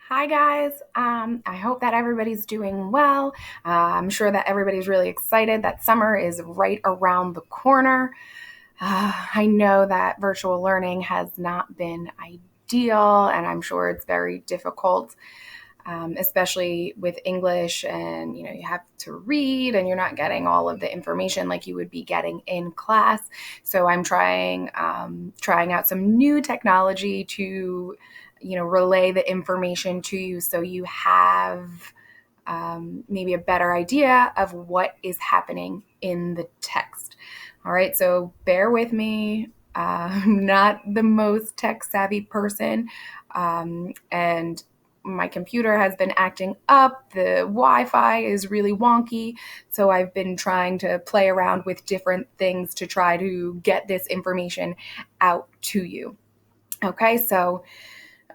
Hi guys, I hope that everybody's doing well. I'm sure that everybody's really excited that summer is right around the corner. I know that virtual learning has not been ideal, and I'm sure it's very difficult, especially with English. And you have to read, and you're not getting all of the information like you would be getting in class. So I'm trying out some new technology to relay the information to you so you have maybe a better idea of what is happening in the text. All right, so bear with me. I'm not the most tech savvy person, and my computer has been acting up. The Wi-Fi is really wonky, so I've been trying to play around with different things to try to get this information out to you. Okay, so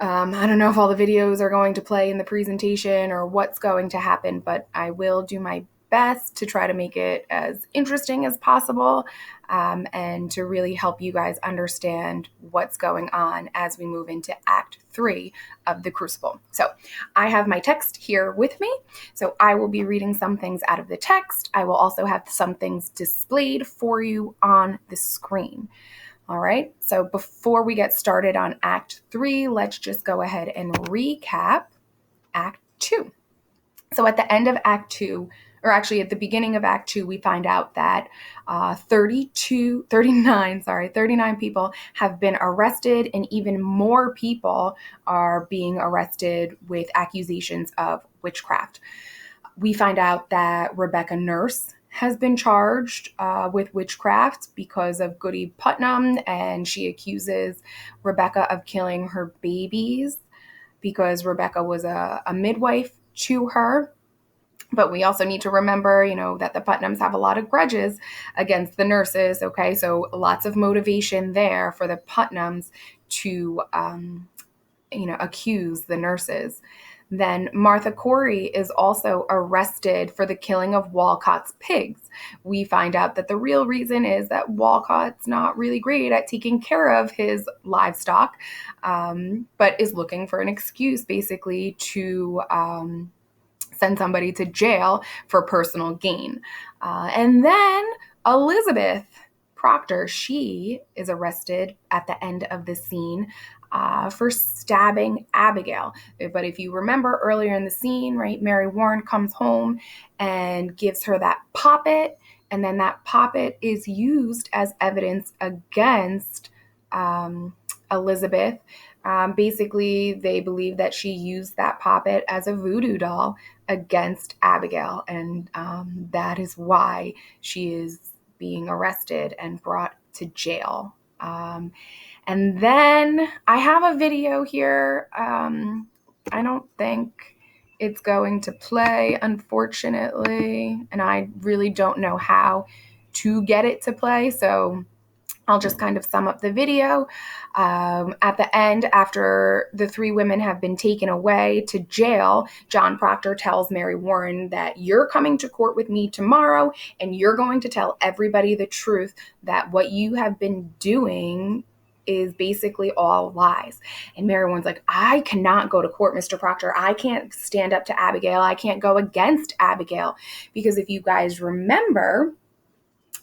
I don't know if all the videos are going to play in the presentation or what's going to happen, but I will do my best to try to make it as interesting as possible, and to really help you guys understand what's going on as we move into Act 3 of the Crucible. So I have my text here with me, so I will be reading some things out of the text. I will also have some things displayed for you on the screen. All right, so before we get started on Act 3, let's just go ahead and recap Act 2. So at the end of Act 2, or actually at the beginning of Act 2, we find out that 39 people have been arrested, and even more people are being arrested with accusations of witchcraft. We find out that Rebecca Nurse has been charged with witchcraft because of Goody Putnam, and she accuses Rebecca of killing her babies because Rebecca was a midwife to her. But we also need to remember, that the Putnams have a lot of grudges against the nurses, okay? So lots of motivation there for the Putnams to, accuse the nurses. Then Martha Corey is also arrested for the killing of Walcott's pigs. We find out that the real reason is that Walcott's not really great at taking care of his livestock, but is looking for an excuse basically to send somebody to jail for personal gain. And then Elizabeth Proctor, she is arrested at the end of the scene for stabbing Abigail. But if you remember earlier in the scene, right, Mary Warren comes home and gives her that poppet, and then that poppet is used as evidence against Elizabeth. Basically, they believe that she used that poppet as a voodoo doll against Abigail, and that is why she is being arrested and brought to jail. And then I have a video here. I don't think it's going to play, unfortunately, and I really don't know how to get it to play, so I'll just kind of sum up the video. At the end, after the three women have been taken away to jail, John Proctor tells Mary Warren that you're coming to court with me tomorrow, and you're going to tell everybody the truth, that what you have been doing is basically all lies. And Mary Warren's like, I cannot go to court, Mr. Proctor. I can't stand up to Abigail. I can't go against Abigail. Because if you guys remember,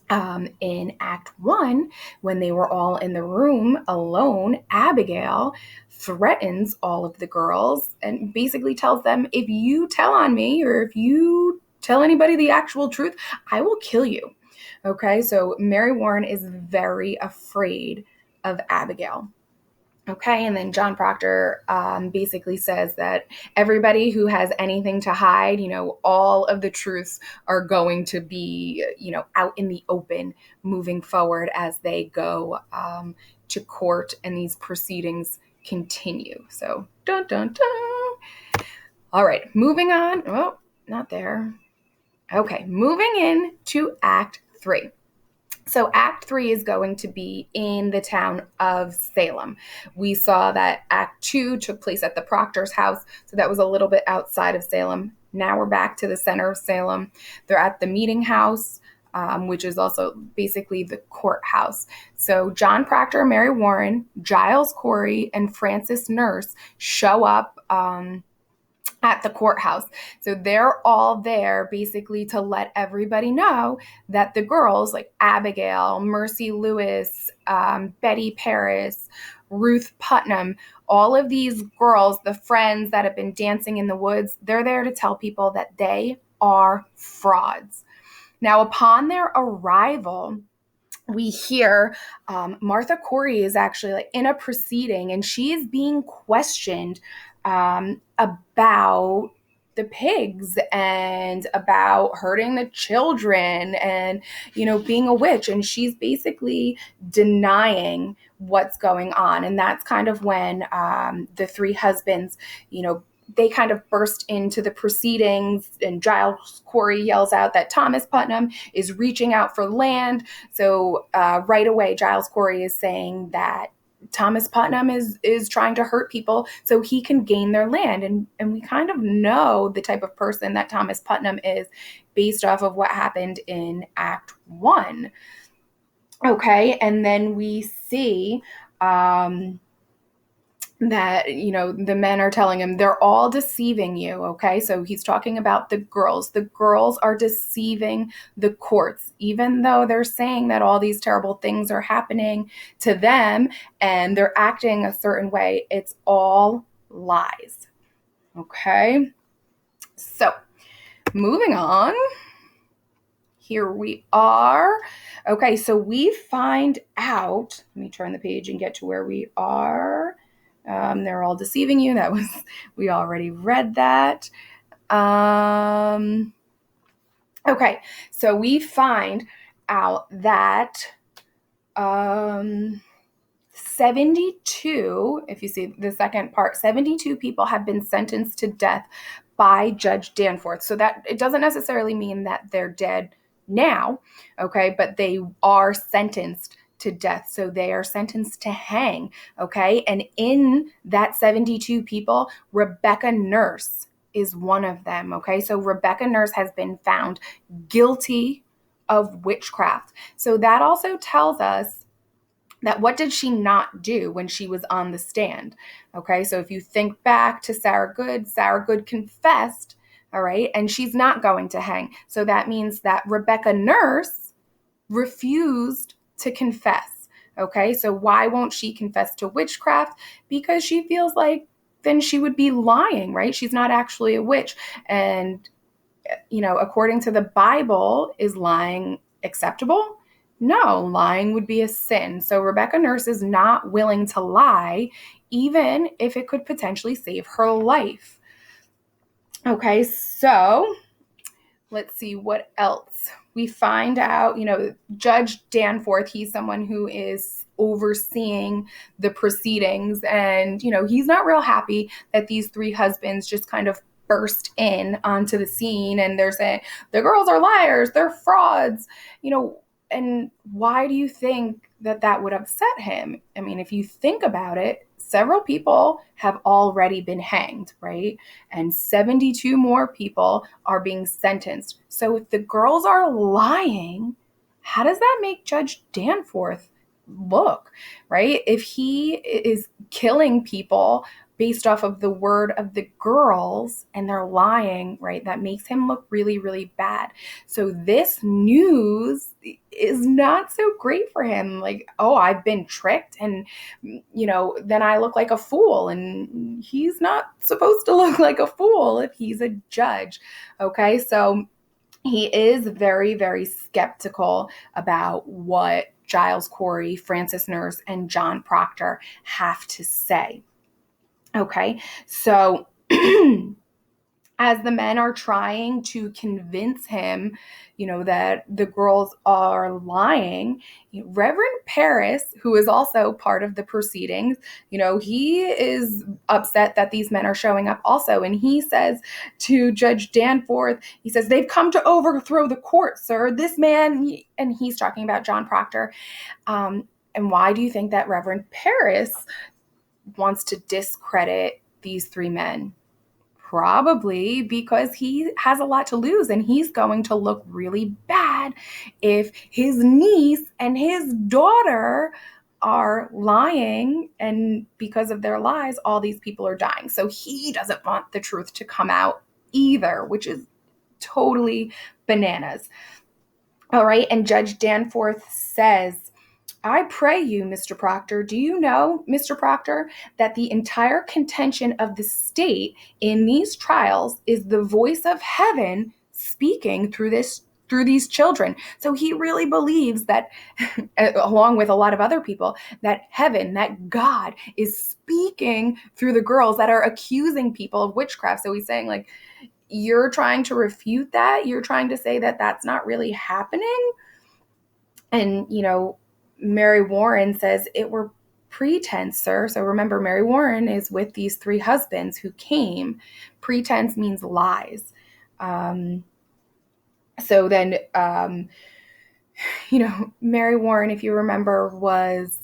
in Act 1, when they were all in the room alone, Abigail threatens all of the girls and basically tells them, if you tell on me or if you tell anybody the actual truth, I will kill you. Okay, so Mary Warren is very afraid of Abigail. Okay, and then John Proctor basically says that everybody who has anything to hide, all of the truths are going to be, out in the open moving forward as they go to court and these proceedings continue. So, dun, dun, dun. All right, moving on. Oh, not there. Okay, moving in to Act 3. So Act 3 is going to be in the town of Salem. We saw that Act 2 took place at the Proctor's house, so that was a little bit outside of Salem. Now we're back to the center of Salem. They're at the meeting house, which is also basically the courthouse. So John Proctor, Mary Warren, Giles Corey, and Francis Nurse show up at the courthouse. So they're all there basically to let everybody know that the girls like Abigail, Mercy Lewis, Betty Parris, Ruth Putnam, all of these girls, the friends that have been dancing in the woods, they're there to tell people that they are frauds. Now, upon their arrival, we hear Martha Corey is actually like in a proceeding, and she is being questioned about the pigs and about hurting the children and, being a witch. And she's basically denying what's going on. And that's kind of when the three husbands, they kind of burst into the proceedings, and Giles Corey yells out that Thomas Putnam is reaching out for land. So right away, Giles Corey is saying that Thomas Putnam is trying to hurt people so he can gain their land. And we kind of know the type of person that Thomas Putnam is based off of what happened in Act 1. Okay, and then we see that, the men are telling him they're all deceiving you. Okay, so he's talking about the girls. The girls are deceiving the courts, even though they're saying that all these terrible things are happening to them and they're acting a certain way. It's all lies. Okay, so moving on. Here we are. Okay, so we find out, let me turn the page and get to where we are. They're all deceiving you. We already read that. Okay, so we find out that 72, if you see the second part, 72 people have been sentenced to death by Judge Danforth. So that it doesn't necessarily mean that they're dead now, okay, but they are sentenced to death. So they are sentenced to hang, okay? And in that 72 people, Rebecca Nurse is one of them, okay? So Rebecca Nurse has been found guilty of witchcraft. So that also tells us that what did she not do when she was on the stand? Okay, so if you think back to Sarah Good confessed, all right, and she's not going to hang. So that means that Rebecca Nurse refused to confess. Okay, so why won't she confess to witchcraft? Because she feels like then she would be lying, right? She's not actually a witch. And, according to the Bible, is lying acceptable? No, lying would be a sin. So Rebecca Nurse is not willing to lie, even if it could potentially save her life. Okay, so let's see what else. We find out, Judge Danforth, he's someone who is overseeing the proceedings. And, he's not real happy that these three husbands just kind of burst in onto the scene and they're saying the girls are liars, they're frauds, and why do you think that would upset him? I mean, if you think about it, several people have already been hanged, right? And 72 more people are being sentenced. So if the girls are lying, how does that make Judge Danforth look, right? If he is killing people based off of the word of the girls and they're lying, right, that makes him look really, really bad. So this news is not so great for him. Like, oh, I've been tricked and, then I look like a fool. And he's not supposed to look like a fool if he's a judge. Okay, so he is very, very skeptical about what Giles Corey, Frances Nurse, and John Proctor have to say. Okay, so as the men are trying to convince him, that the girls are lying, Reverend Parris, who is also part of the proceedings, he is upset that these men are showing up also. And he says to Judge Danforth, he says, they've come to overthrow the court, sir. This man, and he's talking about John Proctor. And why do you think that Reverend Parris wants to discredit these three men? Probably because he has a lot to lose and he's going to look really bad if his niece and his daughter are lying, and because of their lies, all these people are dying. So he doesn't want the truth to come out either, which is totally bananas. All right. And Judge Danforth says, I pray you, Mr. Proctor, do you know, Mr. Proctor, that the entire contention of the state in these trials is the voice of heaven speaking through these children. So he really believes that, along with a lot of other people, that heaven, that God is speaking through the girls that are accusing people of witchcraft. So he's saying, like, you're trying to refute that. You're trying to say that that's not really happening. And, Mary Warren says, it were pretense, sir. So remember, Mary Warren is with these 3 husbands who came. Pretense means lies. So then, Mary Warren, if you remember, was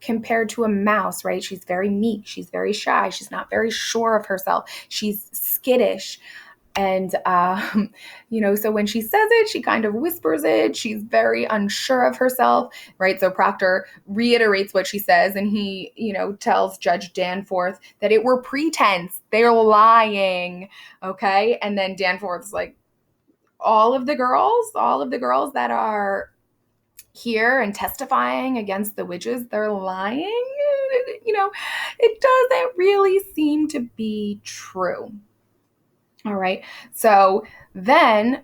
compared to a mouse, right? She's very meek. She's very shy. She's not very sure of herself. She's skittish. And, so when she says it, she kind of whispers it. She's very unsure of herself, right? So Proctor reiterates what she says, and he, tells Judge Danforth that it were pretense. They're lying, okay? And then Danforth's like, all of the girls that are here and testifying against the witches, they're lying. It doesn't really seem to be true. All right. So then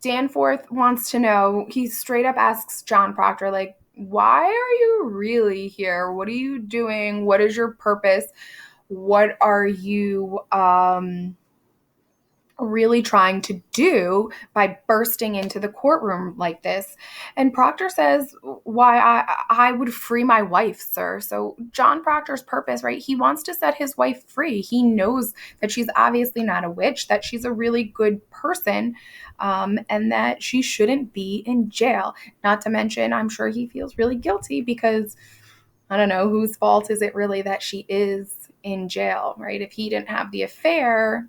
Danforth wants to know, he straight up asks John Proctor, like, why are you really here? What are you doing? What is your purpose? What are you really trying to do by bursting into the courtroom like this? And Proctor says, why, I would free my wife, sir. So John Proctor's purpose, right? He wants to set his wife free. He knows that she's obviously not a witch, that she's a really good person, and that she shouldn't be in jail. Not to mention, I'm sure he feels really guilty because, I don't know, whose fault is it really that she is in jail, right? If he didn't have the affair,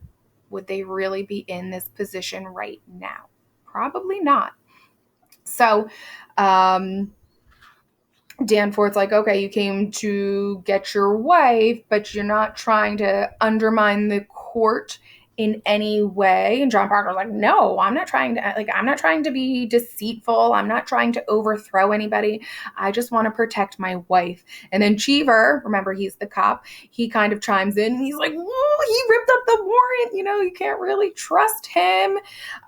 would they really be in this position right now? Probably not. So Danforth's like, okay, you came to get your wife, but you're not trying to undermine the court in any way. And John Proctor's like, no, I'm not trying to be deceitful. I'm not trying to overthrow anybody. I just want to protect my wife. And then Cheever, remember, he's the cop, he kind of chimes in and he's like, he ripped up the warrant. You can't really trust him.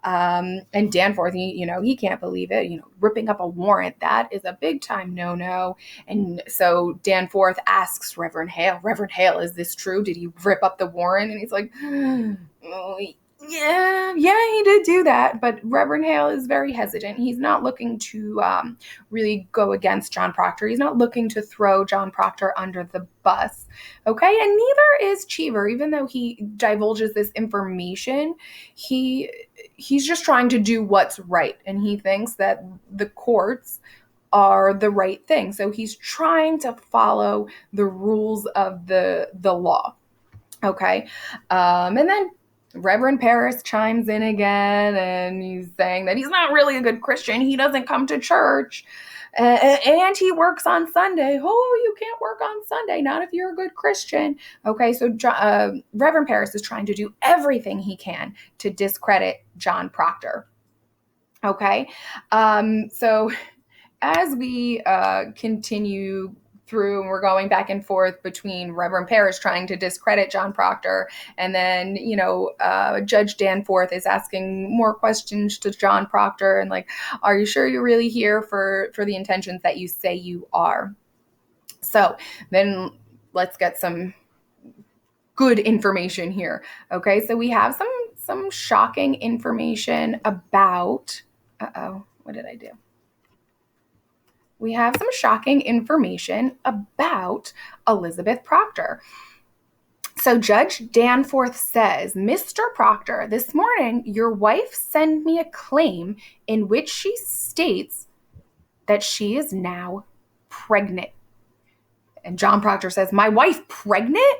And Danforth, he can't believe it. Ripping up a warrant, that is a big time no-no. And so Danforth asks Reverend Hale, is this true? Did he rip up the warrant? And he's like, oh, yeah, he did do that. But Reverend Hale is very hesitant. He's not looking to really go against John Proctor. He's not looking to throw John Proctor under the bus. Okay, and neither is Cheever. Even though he divulges this information, he's just trying to do what's right. And he thinks that the courts are the right thing. So he's trying to follow the rules of the law. Okay, and then Reverend Parris chimes in again, and he's saying that he's not really a good Christian. He doesn't come to church, and he works on Sunday. Oh, you can't work on Sunday, not if you're a good Christian. Okay, so Reverend Parris is trying to do everything he can to discredit John Proctor. Okay, so as we continue through, and we're going back and forth between Reverend Parris trying to discredit John Proctor, and then, Judge Danforth is asking more questions to John Proctor, and like, are you sure you're really here for the intentions that you say you are? So then let's get some good information here. Okay, so we have some shocking information about, what did I do? We have some shocking information about Elizabeth Proctor. So Judge Danforth says, Mr. Proctor, this morning your wife sent me a claim in which she states that she is now pregnant. And John Proctor says, my wife pregnant?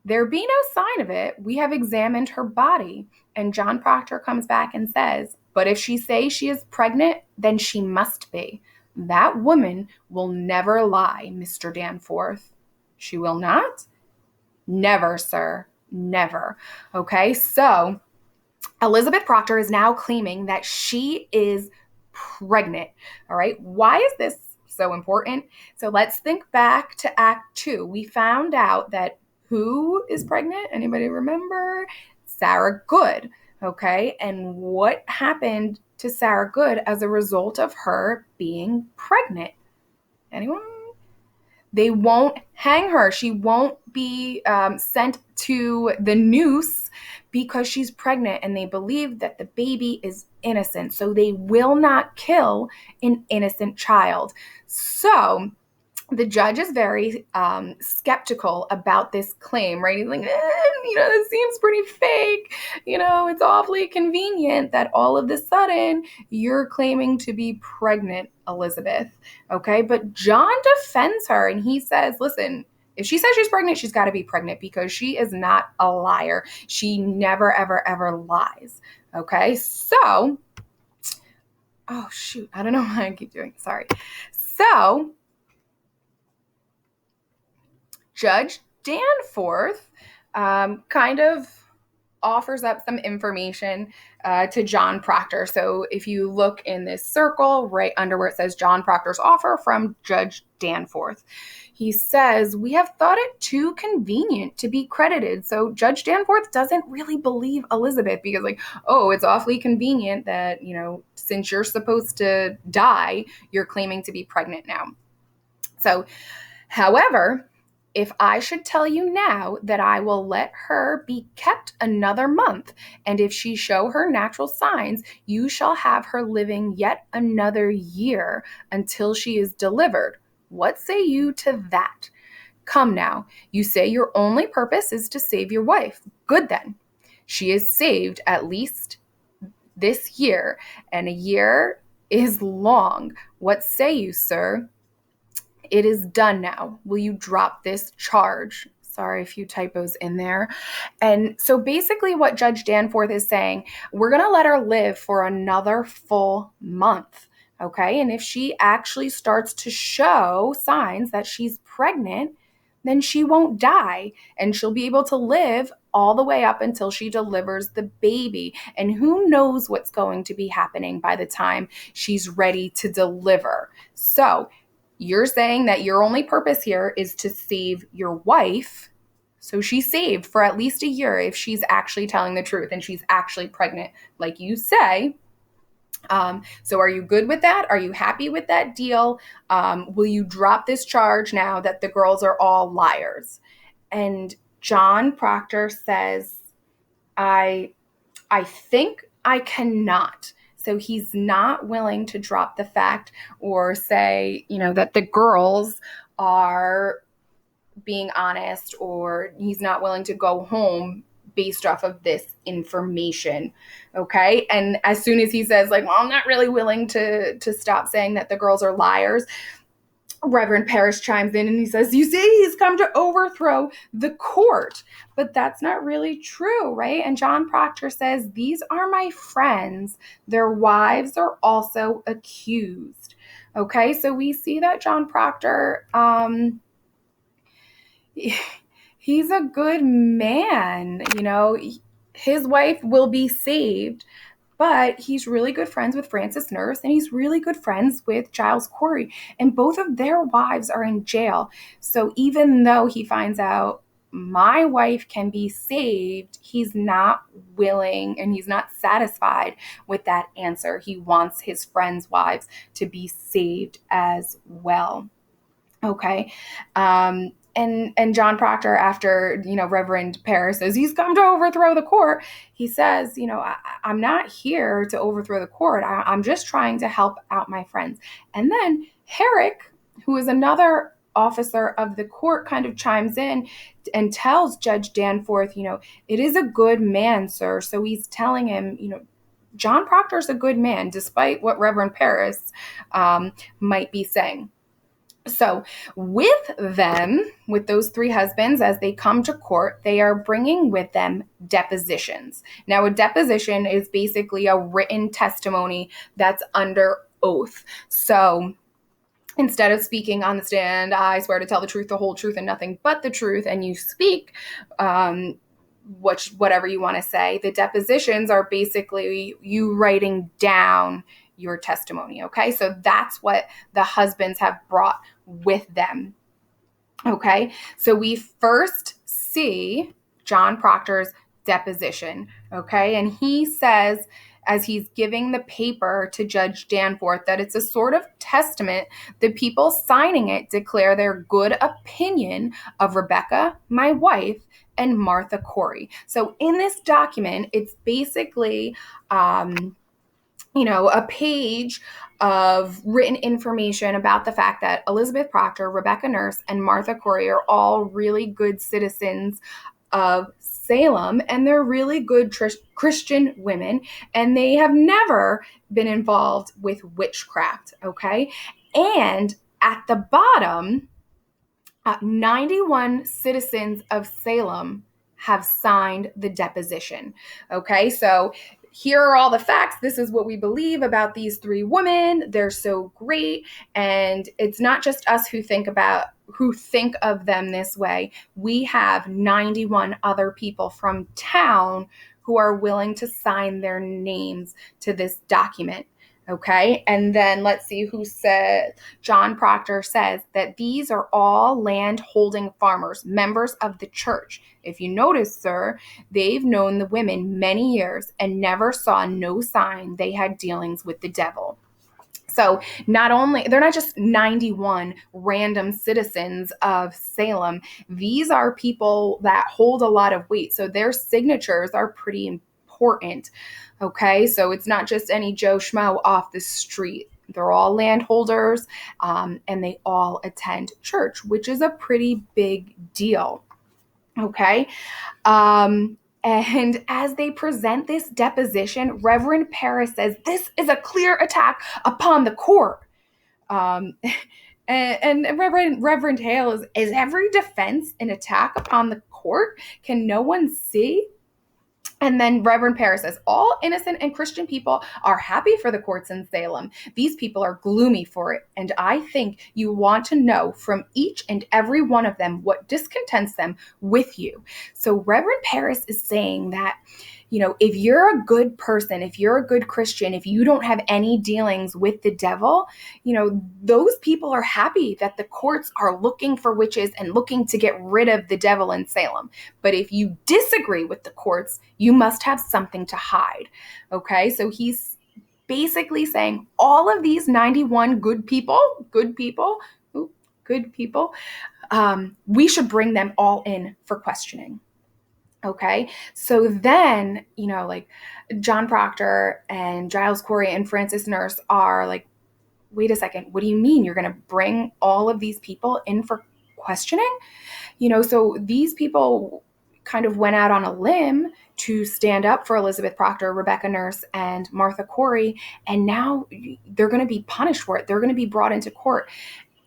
There be no sign of it. We have examined her body. And John Proctor comes back and says, but if she say she is pregnant, then she must be. That woman will never lie, Mr. Danforth. She will not? Never, sir. Never. Okay, so Elizabeth Proctor is now claiming that she is pregnant. All right, why is this so important? So let's think back to Act 2. We found out that who is pregnant? Anybody remember? Sarah Good. Okay, and what happened to Sarah Good as a result of her being pregnant? Anyone? They won't hang her. She won't be sent to the noose because she's pregnant, and they believe that the baby is innocent. So they will not kill an innocent child. So the judge is very skeptical about this claim, right? He's like, this seems pretty fake. It's awfully convenient that all of a sudden you're claiming to be pregnant, Elizabeth. Okay, but John defends her and he says, listen, if she says she's pregnant, she's got to be pregnant because she is not a liar. She never, ever, ever lies. Okay, so, oh, shoot. I don't know why I keep doing it. Sorry. So, Judge Danforth kind of offers up some information to John Proctor. So if you look in this circle right under where it says John Proctor's offer from Judge Danforth, he says, we have thought it too convenient to be credited. So Judge Danforth doesn't really believe Elizabeth because it's awfully convenient that, since you're supposed to die, you're claiming to be pregnant now. So, however, if I should tell you now that I will let her be kept another month, and if she show her natural signs, you shall have her living yet another year until she is delivered. What say you to that? Come now, you say your only purpose is to save your wife. Good then. She is saved at least this year, and a year is long. What say you, sir? It is done now. Will you drop this charge? Sorry, a few typos in there. And so basically what Judge Danforth is saying, we're going to let her live for another full month. Okay. And if she actually starts to show signs that she's pregnant, then she won't die and she'll be able to live all the way up until she delivers the baby. And who knows what's going to be happening by the time she's ready to deliver. So you're saying that your only purpose here is to save your wife. So she's saved for at least a year if she's actually telling the truth and she's actually pregnant, like you say. So are you good with that? Are you happy with that deal? Will you drop this charge now that the girls are all liars? And John Proctor says, I think I cannot. So he's not willing to drop the fact or say, that the girls are being honest, or he's not willing to go home based off of this information. Okay. And as soon as he says I'm not really willing to stop saying that the girls are liars, Reverend Parris chimes in and he says, you see, he's come to overthrow the court. But that's not really true, right? And John Proctor says, these are my friends. Their wives are also accused. Okay, so we see that John Proctor, he's a good man. His wife will be saved. But he's really good friends with Frances Nurse, and he's really good friends with Giles Corey. And both of their wives are in jail. So even though he finds out my wife can be saved, he's not willing and he's not satisfied with that answer. He wants his friends' wives to be saved as well. Okay. And John Proctor, after, Reverend Parris says he's come to overthrow the court, he says, I'm not here to overthrow the court. I'm just trying to help out my friends. And then Herrick, who is another officer of the court, kind of chimes in and tells Judge Danforth, it is a good man, sir. So he's telling him, John Proctor's a good man, despite what Reverend Parris might be saying. So with those three husbands, as they come to court, they are bringing with them depositions. Now, a deposition is basically a written testimony that's under oath. So instead of speaking on the stand, I swear to tell the truth, the whole truth, and nothing but the truth, and you speak whatever you want to say. The depositions are basically you writing down your testimony. Okay, so that's what the husbands have brought with them. Okay, so we first see John Proctor's deposition. Okay, and he says, as he's giving the paper to Judge Danforth, that it's a sort of testament. The people signing it declare their good opinion of Rebecca, my wife, and Martha Corey. So in this document, it's basically a page of written information about the fact that Elizabeth Proctor, Rebecca Nurse, and Martha Corey are all really good citizens of Salem, and they're really good Christian women, and they have never been involved with witchcraft, okay? And at the bottom, 91 citizens of Salem have signed the deposition. Okay, so here are all the facts. This is what we believe about these three women. They're so great. And it's not just us who think of them this way. We have 91 other people from town who are willing to sign their names to this document. Okay, and then let's see who said. John Proctor says that these are all land holding farmers, members of the church. If you notice, sir, they've known the women many years and never saw no sign they had dealings with the devil. So they're not just 91 random citizens of Salem. These are people that hold a lot of weight. So their signatures are pretty important. Okay, so it's not just any Joe Schmo off the street. They're all landholders, and they all attend church, which is a pretty big deal. Okay, and as they present this deposition, Reverend Parris says this is a clear attack upon the court. And Reverend Hale is every defense an attack upon the court? Can no one see? And then Reverend Parris says, all innocent and Christian people are happy for the courts in Salem. These people are gloomy for it. And I think you want to know from each and every one of them what discontents them with you. So Reverend Parris is saying that, if you're a good person, if you're a good Christian, if you don't have any dealings with the devil, those people are happy that the courts are looking for witches and looking to get rid of the devil in Salem. But if you disagree with the courts, you must have something to hide. Okay, so he's basically saying all of these 91 good people, we should bring them all in for questioning. Okay, so then, John Proctor and Giles Corey and Francis Nurse are like, wait a second, what do you mean you're going to bring all of these people in for questioning? So these people kind of went out on a limb to stand up for Elizabeth Proctor, Rebecca Nurse, and Martha Corey, and now they're going to be punished for it. They're going to be brought into court.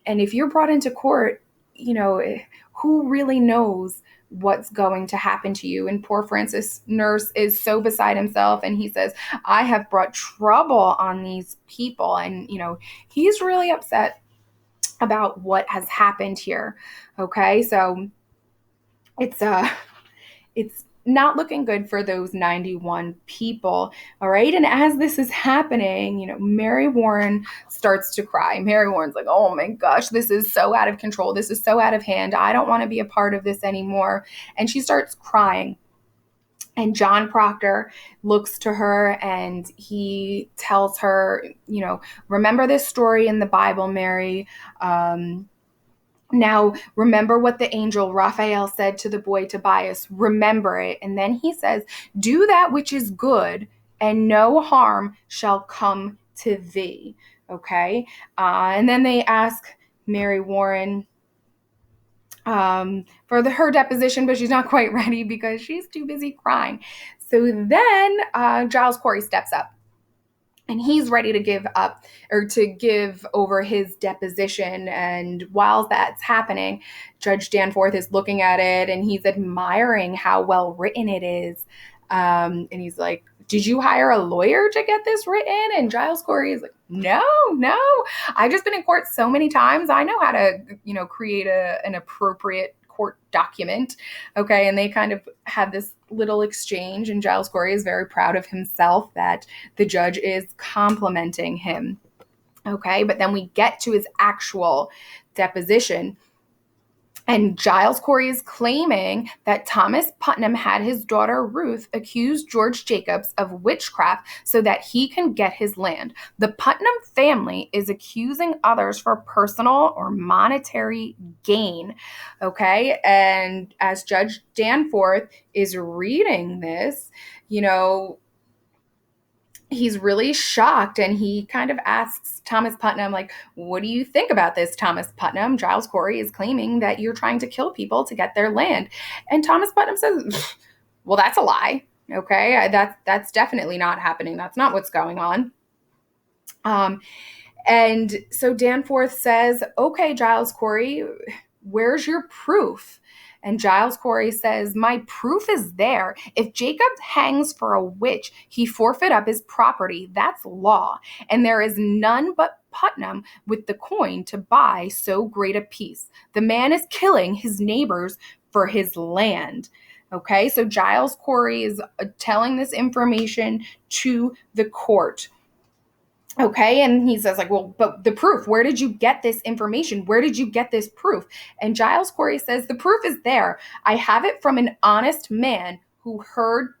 And if you're brought into court, who really knows what's going to happen to you? And poor Francis Nurse is so beside himself, and he says, I have brought trouble on these people. And, he's really upset about what has happened here. Okay, so it's not looking good for those 91 people. All right. And as this is happening, Mary Warren starts to cry. Mary Warren's like, oh my gosh, this is so out of control. This is so out of hand. I don't want to be a part of this anymore. And she starts crying. And John Proctor looks to her and he tells her, remember this story in the Bible, Mary. Now, remember what the angel Raphael said to the boy Tobias. Remember it. And then he says, do that which is good, and no harm shall come to thee. Okay? And then they ask Mary Warren for her deposition, but she's not quite ready because she's too busy crying. So then Giles Corey steps up. And he's ready to give over his deposition. And while that's happening, Judge Danforth is looking at it and he's admiring how well written it is. And he's like did you hire a lawyer to get this written? And Giles Corey is like, no, I've just been in court so many times. I know how to, create an appropriate court document. Okay. And they kind of have this little exchange, and Giles Corey is very proud of himself that the judge is complimenting him. Okay. But then we get to his actual deposition. And Giles Corey is claiming that Thomas Putnam had his daughter Ruth accuse George Jacobs of witchcraft so that he can get his land. The Putnam family is accusing others for personal or monetary gain. Okay. And as Judge Danforth is reading this, he's really shocked, and he kind of asks Thomas Putnam, like, what do you think about this, Thomas Putnam? Giles Corey is claiming that you're trying to kill people to get their land. And Thomas Putnam says, well, that's a lie. Okay, that's definitely not happening. That's not what's going on. And so Danforth says, okay, Giles Corey, where's your proof? And Giles Corey says, my proof is there. If Jacob hangs for a witch, he forfeit up his property. That's law. And there is none but Putnam with the coin to buy so great a piece. The man is killing his neighbors for his land. Okay, so Giles Corey is telling this information to the court. Okay, and he says, like, well, but the proof, where did you get this information? Where did you get this proof? And Giles Corey says, the proof is there. I have it from an honest man who heard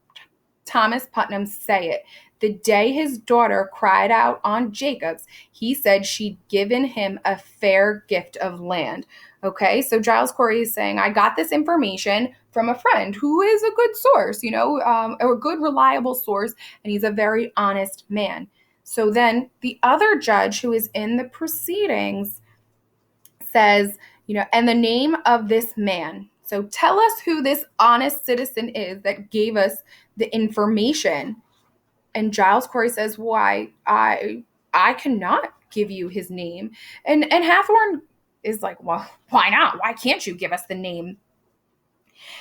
Thomas Putnam say it. The day his daughter cried out on Jacobs, he said she'd given him a fair gift of land. Okay, so Giles Corey is saying, I got this information from a friend who is a good source, a good, reliable source, and he's a very honest man. So then the other judge who is in the proceedings says, and the name of this man. So tell us who this honest citizen is that gave us the information. And Giles Corey says, why, I cannot give you his name. And Hathorne is like, well, why not? Why can't you give us the name?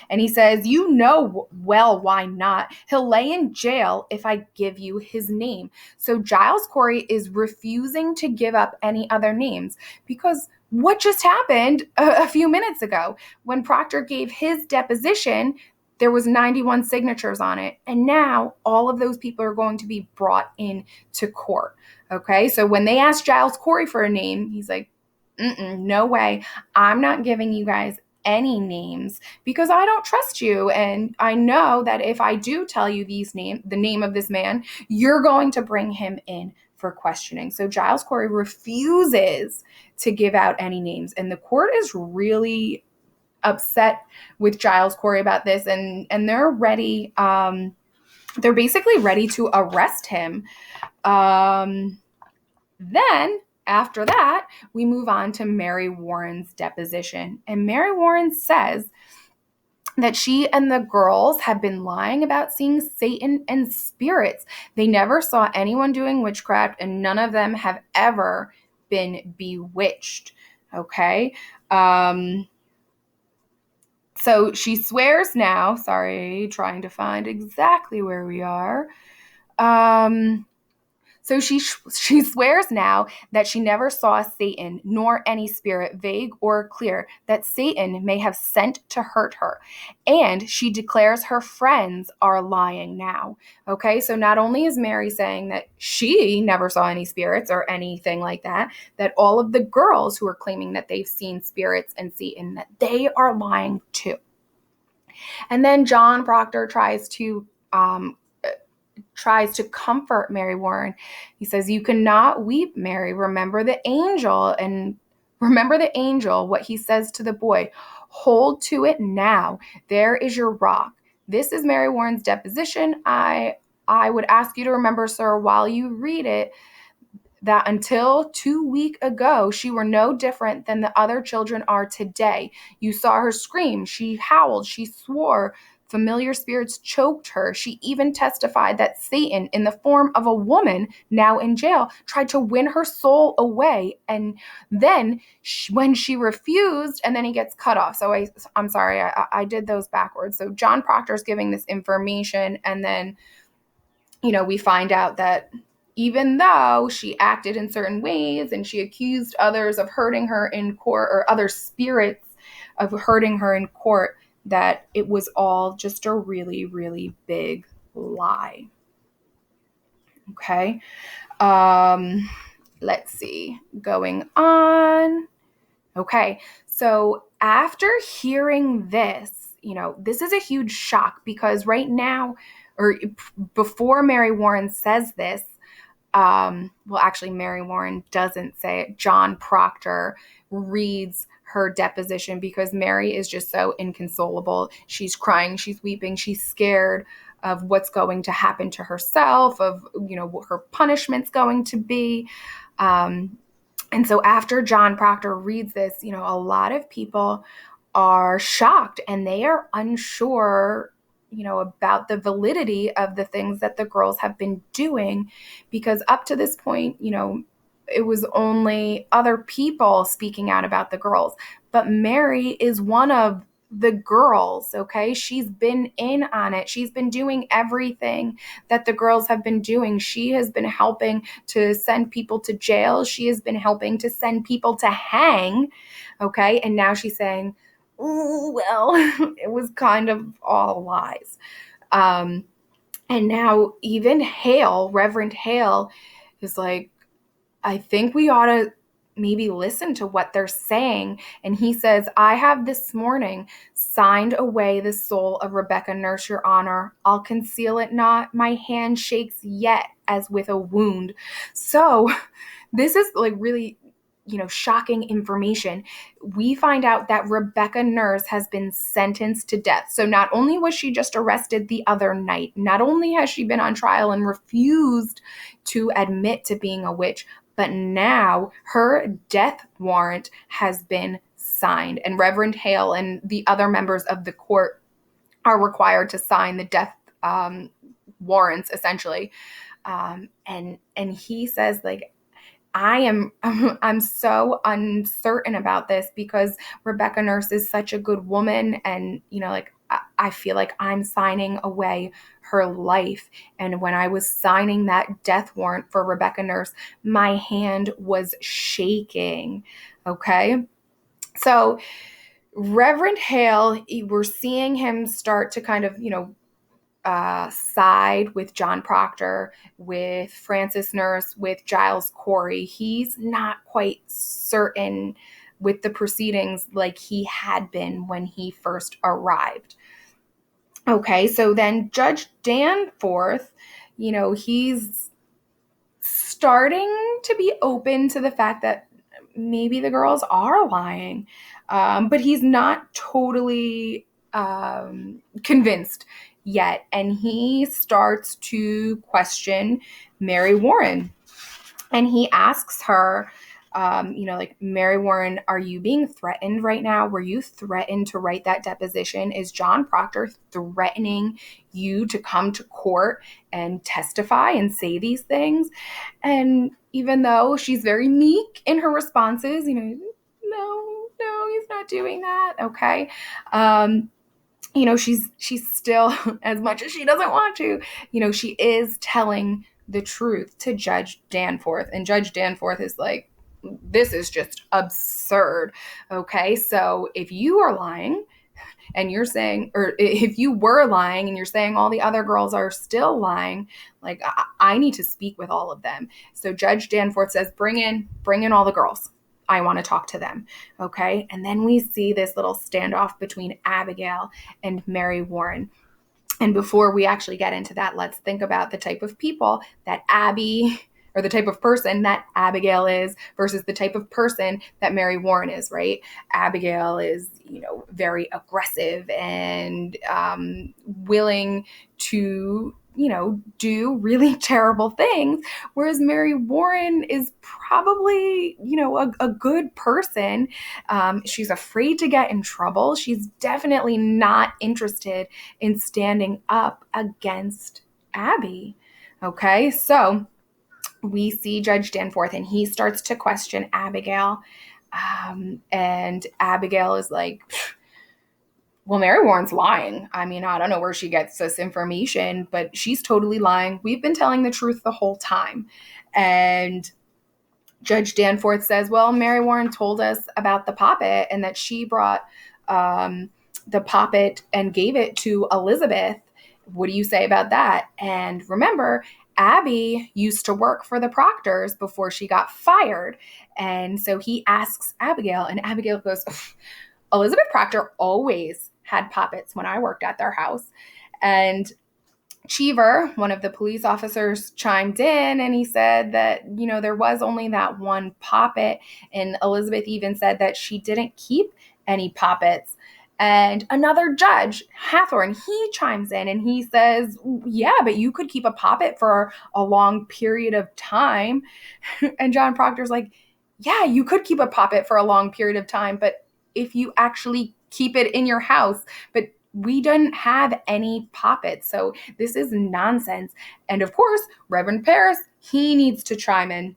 And he says, well, why not? He'll lay in jail if I give you his name. So Giles Corey is refusing to give up any other names, because what just happened a few minutes ago when Proctor gave his deposition, there was 91 signatures on it. And now all of those people are going to be brought into court. Okay. So when they asked Giles Corey for a name, he's like, no way. I'm not giving you guys any names because I don't trust you. And I know that if I do tell you the name of this man, you're going to bring him in for questioning. So Giles Corey refuses to give out any names. And the court is really upset with Giles Corey about this. And they're ready. They're basically ready to arrest him. Then after that, we move on to Mary Warren's deposition. And Mary Warren says that she and the girls have been lying about seeing Satan and spirits. They never saw anyone doing witchcraft, and none of them have ever been bewitched. Okay? So she swears now, trying to find exactly where we are. So she swears now that she never saw Satan nor any spirit, vague or clear, that Satan may have sent to hurt her. And she declares her friends are lying now. Okay, so not only is Mary saying that she never saw any spirits or anything like that, that all of the girls who are claiming that they've seen spirits and Satan, that they are lying too. And then John Proctor tries to comfort Mary Warren. He says, you cannot weep, Mary. Remember the angel, what he says to the boy. Hold to it now. There is your rock. This is Mary Warren's deposition. I would ask you to remember, sir, while you read it, that until 2 weeks ago, she were no different than the other children are today. You saw her scream. She howled. She swore. Familiar spirits choked her. She even testified that Satan, in the form of a woman now in jail, tried to win her soul away. And then when she refused, and then he gets cut off. So I'm sorry, I did those backwards. So John Proctor's giving this information, and then we find out that even though she acted in certain ways and she accused others of hurting her in court, or other spirits of hurting her in court, that it was all just a really, really big lie. Okay. Let's see. Going on. Okay. So after hearing this, this is a huge shock, because right now, or before Mary Warren says this, well, actually, Mary Warren doesn't say it. John Proctor reads her deposition, because Mary is just so inconsolable. She's crying, she's weeping, she's scared of what's going to happen to herself, of, what her punishment's going to be. And so after John Proctor reads this, a lot of people are shocked, and they are unsure, about the validity of the things that the girls have been doing, because up to this point, it was only other people speaking out about the girls. But Mary is one of the girls, okay? She's been in on it. She's been doing everything that the girls have been doing. She has been helping to send people to jail. She has been helping to send people to hang, okay? And now she's saying, well, it was kind of all lies. And now even Hale, Reverend Hale, is like, I think we ought to maybe listen to what they're saying. And he says, I have this morning signed away the soul of Rebecca Nurse, Your Honor. I'll conceal it not. My hand shakes yet as with a wound. So this is like really, shocking information. We find out that Rebecca Nurse has been sentenced to death. So not only was she just arrested the other night, not only has she been on trial and refused to admit to being a witch, but now her death warrant has been signed. And Reverend Hale and the other members of the court are required to sign the death warrants, essentially. And he says, like, I'm so uncertain about this, because Rebecca Nurse is such a good woman, and I feel like I'm signing away her life. And when I was signing that death warrant for Rebecca Nurse, my hand was shaking. Okay. So Reverend Hale, we're seeing him start to kind of, side with John Proctor, with Francis Nurse, with Giles Corey. He's not quite certain with the proceedings like he had been when he first arrived. Okay, so then Judge Danforth, he's starting to be open to the fact that maybe the girls are lying, but he's not totally convinced yet. And he starts to question Mary Warren. And he asks her, like, Mary Warren, are you being threatened right now? Were you threatened to write that deposition? Is John Proctor threatening you to come to court and testify and say these things? And even though she's very meek in her responses, no, he's not doing that. Okay. She's still, as much as she doesn't want to, she is telling the truth to Judge Danforth. And Judge Danforth is like, this is just absurd. Okay, so if you are lying and you're saying, or if you were lying and you're saying all the other girls are still lying, like, I need to speak with all of them. So Judge Danforth says, bring in all the girls. I want to talk to them. Okay. And then we see this little standoff between Abigail and Mary Warren. And before we actually get into that, let's think about the type of people that or the type of person that Abigail is versus the type of person that Mary Warren is, right? Abigail is, very aggressive and willing to, do really terrible things. Whereas Mary Warren is probably, a good person. She's afraid to get in trouble. She's definitely not interested in standing up against Abby. Okay, so we see Judge Danforth, and he starts to question Abigail. And Abigail is like, Well, Mary Warren's lying. I mean, I don't know where she gets this information, but she's totally lying. We've been telling the truth the whole time. And Judge Danforth says, well, Mary Warren told us about the poppet and that she brought the poppet and gave it to Elizabeth. What do you say about that? And remember, Abby used to work for the Proctors before she got fired. And so he asks Abigail, and Abigail goes, Elizabeth Proctor always had poppets when I worked at their house. And Cheever, one of the police officers, chimed in and he said that, there was only that one poppet. And Elizabeth even said that she didn't keep any poppets. And another judge, Hathorne, he chimes in and he says, yeah, but you could keep a poppet for a long period of time. And John Proctor's like, yeah, you could keep a poppet for a long period of time, but if you actually keep it in your house, but we didn't have any poppets. So this is nonsense. And of course, Reverend Parris, he needs to chime in.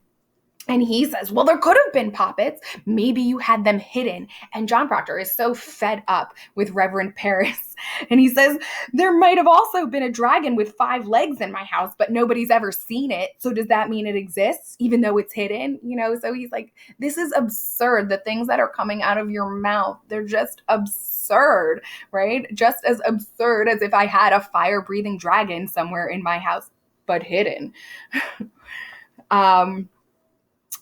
And he says, well, there could have been poppets. Maybe you had them hidden. And John Proctor is so fed up with Reverend Parris. And he says, there might have also been a dragon with 5 legs in my house, but nobody's ever seen it. So does that mean it exists, even though it's hidden? So he's like, this is absurd. The things that are coming out of your mouth, they're just absurd, right? Just as absurd as if I had a fire-breathing dragon somewhere in my house, but hidden.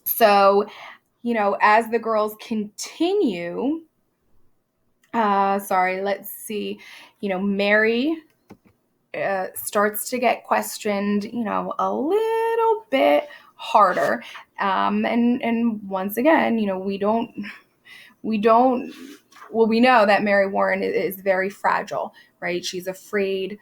So, as the girls continue, let's see, Mary starts to get questioned, a little bit harder. And once again, we know that Mary Warren is very fragile, right? She's afraid,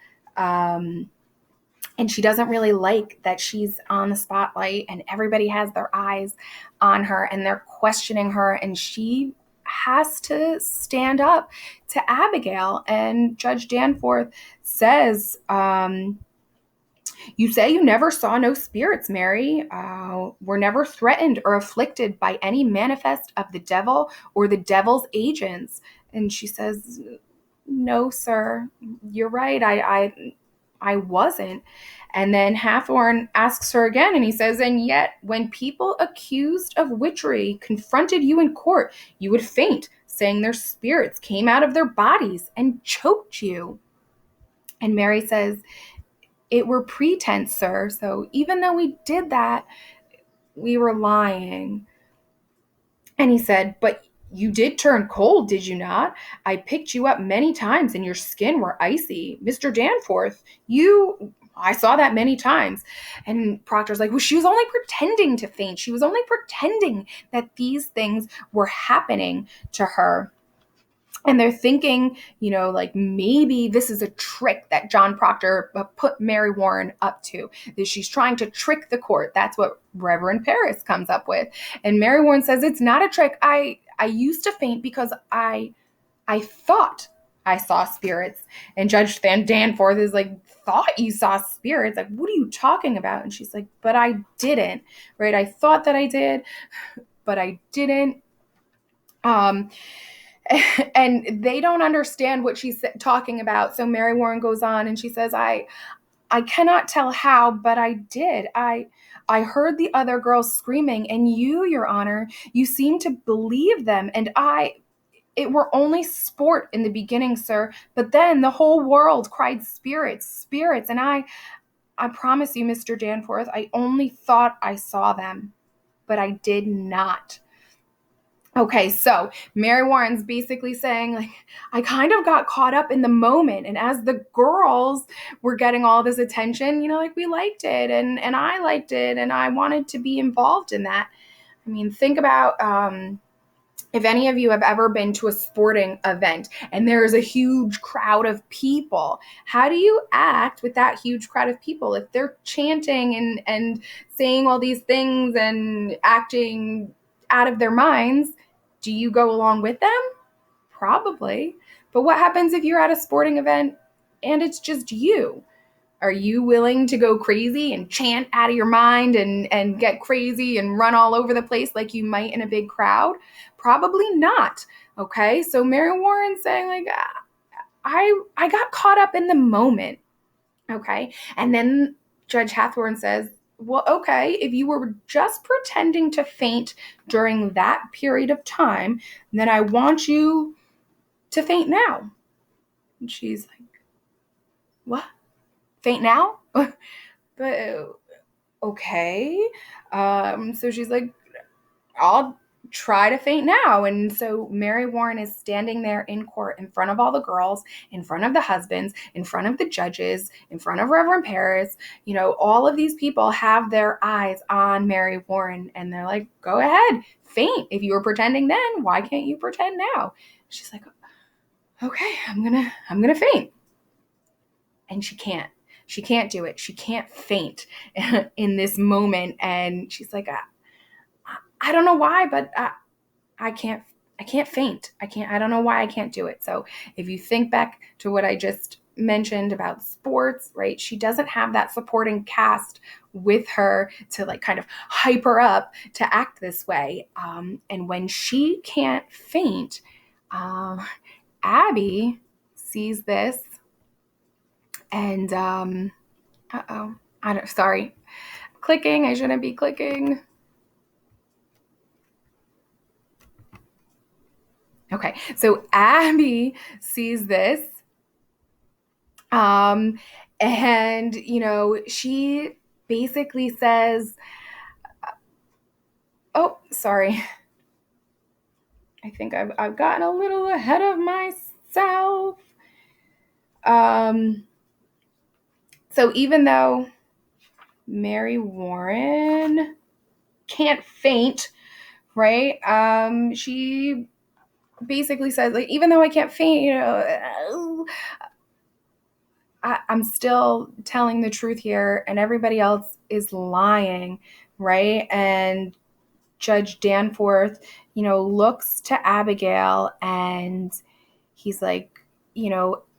and she doesn't really like that she's on the spotlight and everybody has their eyes on her and they're questioning her. And she has to stand up to Abigail. And Judge Danforth says, you say you never saw no spirits, Mary. Were never threatened or afflicted by any manifest of the devil or the devil's agents. And she says, no, sir, you're right. I wasn't. And then Hathorne asks her again, and he says, and yet when people accused of witchery confronted you in court, you would faint, saying their spirits came out of their bodies and choked you. And Mary says, it were pretense, sir. So even though we did that, we were lying. And he said, but you did turn cold, did you not? I picked you up many times and your skin were icy. Mr. Danforth, I saw that many times. And Proctor's like, well, she was only pretending to faint. She was only pretending that these things were happening to her. And they're thinking, like maybe this is a trick that John Proctor put Mary Warren up to. That she's trying to trick the court. That's what Reverend Parris comes up with. And Mary Warren says, it's not a trick. I used to faint because I thought I saw spirits. And Judge Danforth is like, thought you saw spirits? Like, what are you talking about? And she's like, but I didn't, right? I thought that I did, but I didn't. And they don't understand what she's talking about. So Mary Warren goes on and she says, I cannot tell how, but I did. I heard the other girls screaming, and you, Your Honor, you seem to believe them. And it were only sport in the beginning, sir. But then the whole world cried spirits, spirits. And I promise you, Mr. Danforth, I only thought I saw them, but I did not. Okay, so Mary Warren's basically saying, like, I kind of got caught up in the moment. And as the girls were getting all this attention, like we liked it and I liked it and I wanted to be involved in that. I mean, think about if any of you have ever been to a sporting event and there is a huge crowd of people, how do you act with that huge crowd of people? If they're chanting and saying all these things and acting out of their minds, do you go along with them? Probably. But what happens if you're at a sporting event and it's just you? Are you willing to go crazy and chant out of your mind and get crazy and run all over the place like you might in a big crowd? Probably not. Okay, so Mary Warren's saying, like, I got caught up in the moment. Okay. And then Judge Hathorne says, well, okay, if you were just pretending to faint during that period of time, then I want you to faint now. And she's like, what? Faint now? But okay. So she's like, I'll try to faint now. And so Mary Warren is standing there in court in front of all the girls, in front of the husbands, in front of the judges, in front of Reverend Parris. All of these people have their eyes on Mary Warren, and they're like, go ahead, faint. If you were pretending then, why can't you pretend now? She's like, okay, I'm gonna faint. And she can't. She can't do it. She can't faint in this moment. And she's like, I don't know why, but I can't faint. I don't know why I can't do it. So if you think back to what I just mentioned about sports, right? She doesn't have that supporting cast with her to like kind of hype her up to act this way. And when she can't faint, Abby sees this and, sorry, clicking. I shouldn't be clicking. Okay, so Abby sees this, and she basically says, "Oh, sorry, I think I've gotten a little ahead of myself." So even though Mary Warren can't faint, right? She basically says, like, even though I can't faint, I'm still telling the truth here, and everybody else is lying, right? And Judge Danforth, looks to Abigail, and he's like,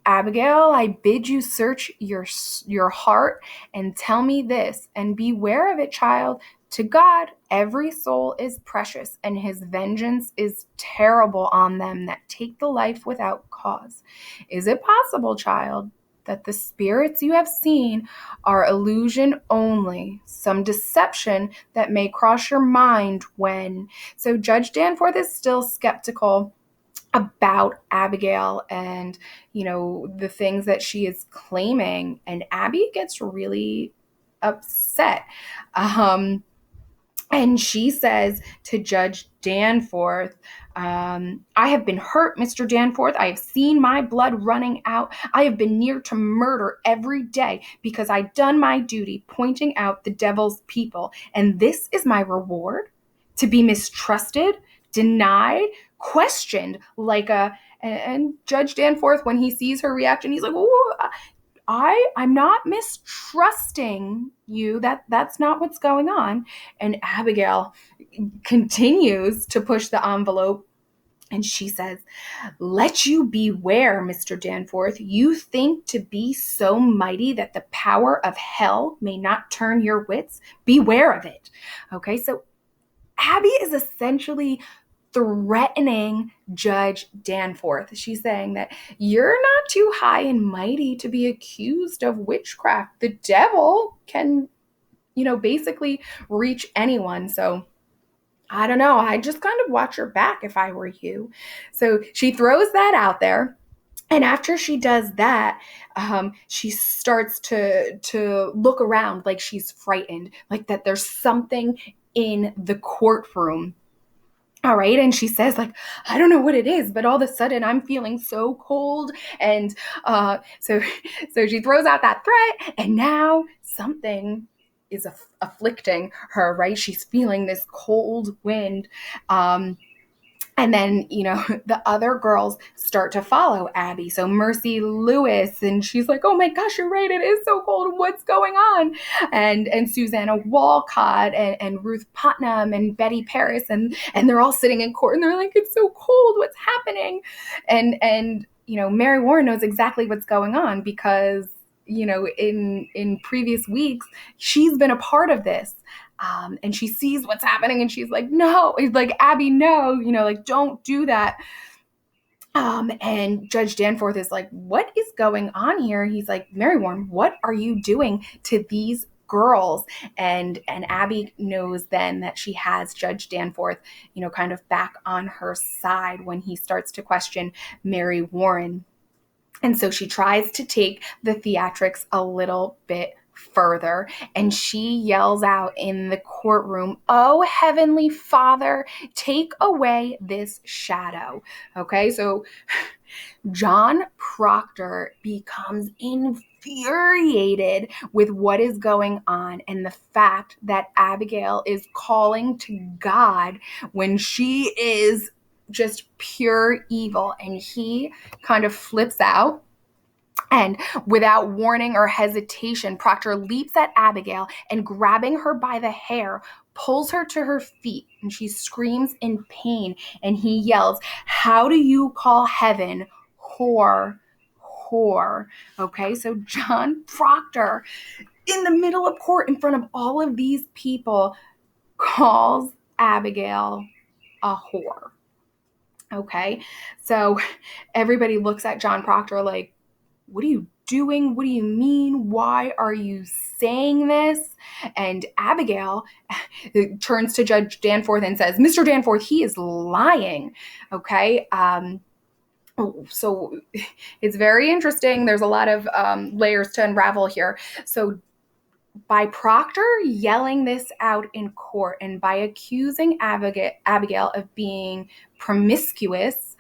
Abigail, I bid you search your heart and tell me this, and beware of it, child. To God, every soul is precious, and his vengeance is terrible on them that take the life without cause. Is it possible, child, that the spirits you have seen are illusion only, some deception that may cross your mind when... So Judge Danforth is still skeptical about Abigail and, the things that she is claiming. And Abby gets really upset. And she says to Judge Danforth, I have been hurt, Mr. Danforth. I have seen my blood running out. I have been near to murder every day because I've done my duty pointing out the devil's people. And this is my reward? To be mistrusted, denied, questioned and Judge Danforth, when he sees her reaction, he's like, oh, I'm not mistrusting you. That's not what's going on. And Abigail continues to push the envelope. And she says, let you beware, Mr. Danforth. You think to be so mighty that the power of hell may not turn your wits? Beware of it. Okay, so Abby is essentially threatening Judge Danforth. She's saying that you're not too high and mighty to be accused of witchcraft. The devil can, basically reach anyone. So I don't know. I just kind of watch her back if I were you. So she throws that out there. And after she does that, she starts to look around like she's frightened, like that there's something in the courtroom. All right. And she says, like, I don't know what it is, but all of a sudden I'm feeling so cold. And so she throws out that threat, and now something is afflicting her, right? She's feeling this cold wind. And then, the other girls start to follow Abby. So Mercy Lewis, and she's like, oh my gosh, you're right. It is so cold. What's going on? And Susanna Walcott and Ruth Putnam and Betty Parris, and they're all sitting in court, and they're like, it's so cold. What's happening? And Mary Warren knows exactly what's going on because, in previous weeks, she's been a part of this. And she sees what's happening, and she's like, no, like, Abby, no, like, don't do that. And Judge Danforth is like, what is going on here? He's like, Mary Warren, what are you doing to these girls? And Abby knows then that she has Judge Danforth, kind of back on her side when he starts to question Mary Warren. And so she tries to take the theatrics a little bit further, and she yells out in the courtroom, "Oh, Heavenly Father, take away this shadow." Okay, so John Proctor becomes infuriated with what is going on and the fact that Abigail is calling to God when she is just pure evil, and he kind of flips out. And without warning or hesitation, Proctor leaps at Abigail and, grabbing her by the hair, pulls her to her feet, and she screams in pain. And he yells, "How do you call heaven whore? Whore." Okay, so John Proctor, in the middle of court, in front of all of these people, calls Abigail a whore. Okay, so everybody looks at John Proctor like, what are you doing? What do you mean? Why are you saying this? And Abigail turns to Judge Danforth and says, "Mr. Danforth, he is lying." Okay. So it's very interesting. There's a lot of layers to unravel here. So by Proctor yelling this out in court and by accusing Abigail of being promiscuous,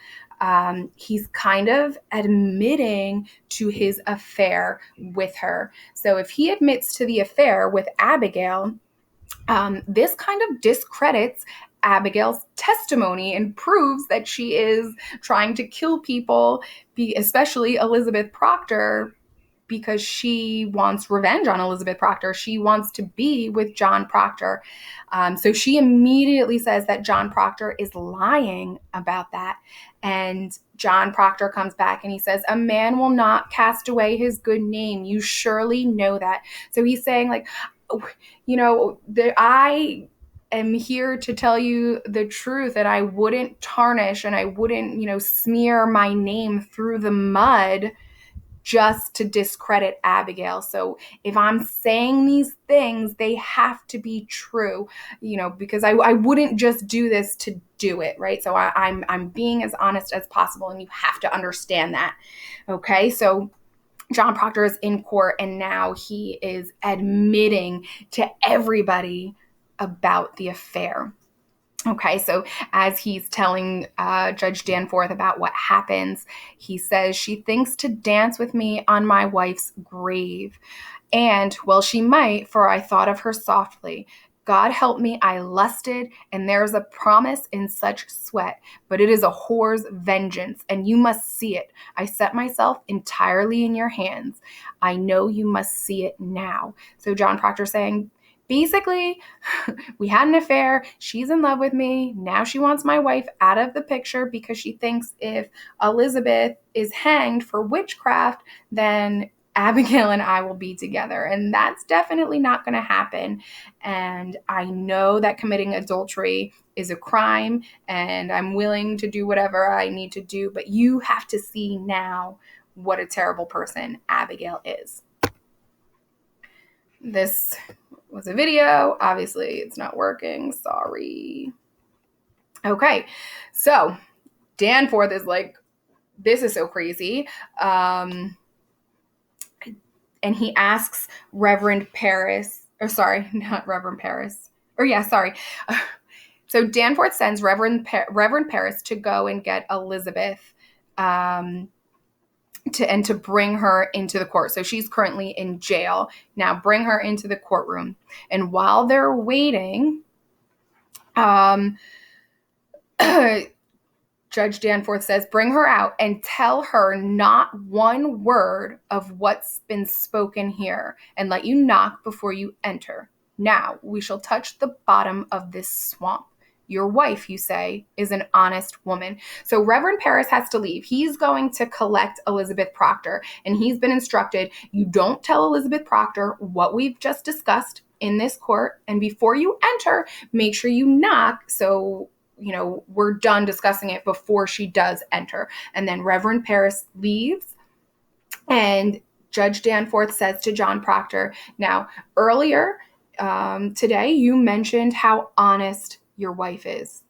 he's kind of admitting to his affair with her. So if he admits to the affair with Abigail, this kind of discredits Abigail's testimony and proves that she is trying to kill people, especially Elizabeth Proctor, because she wants revenge on Elizabeth Proctor. She wants to be with John Proctor. So she immediately says that John Proctor is lying about that. And John Proctor comes back and he says, "A man will not cast away his good name. You surely know that." So he's saying, like, I am here to tell you the truth, and I wouldn't tarnish and I wouldn't, smear my name through the mud just to discredit Abigail. So if I'm saying these things, they have to be true, because I wouldn't just do this to do it, right? So I'm being as honest as possible, and you have to understand that. Okay, so John Proctor is in court, and now he is admitting to everybody about the affair. Okay, so as he's telling Judge Danforth about what happens, he says, "She thinks to dance with me on my wife's grave. And, well, she might, for I thought of her softly. God help me, I lusted, and there's a promise in such sweat, but it is a whore's vengeance, and you must see it. I set myself entirely in your hands. I know you must see it now." So John Proctor saying, basically, we had an affair. She's in love with me. Now she wants my wife out of the picture because she thinks if Elizabeth is hanged for witchcraft, then Abigail and I will be together. And that's definitely not going to happen. And I know that committing adultery is a crime, and I'm willing to do whatever I need to do. But you have to see now what a terrible person Abigail is. This was a video. Obviously, it's not working. Sorry. Okay, so Danforth is like, this is so crazy. And he asks Reverend Parris, or sorry, not Reverend Parris. Or yeah, sorry. So Danforth sends Reverend Parris to go and get Elizabeth to bring her into the court. So she's currently in jail. Now bring her into the courtroom. And while they're waiting, Judge Danforth says, "Bring her out and tell her not one word of what's been spoken here, and let you knock before you enter. Now we shall touch the bottom of this swamp. Your wife, you say, is an honest woman." So Reverend Parris has to leave. He's going to collect Elizabeth Proctor, and he's been instructed, you don't tell Elizabeth Proctor what we've just discussed in this court, and before you enter, make sure you knock so we're done discussing it before she does enter. And then Reverend Parris leaves, and Judge Danforth says to John Proctor, now, earlier today, you mentioned how honest your wife is.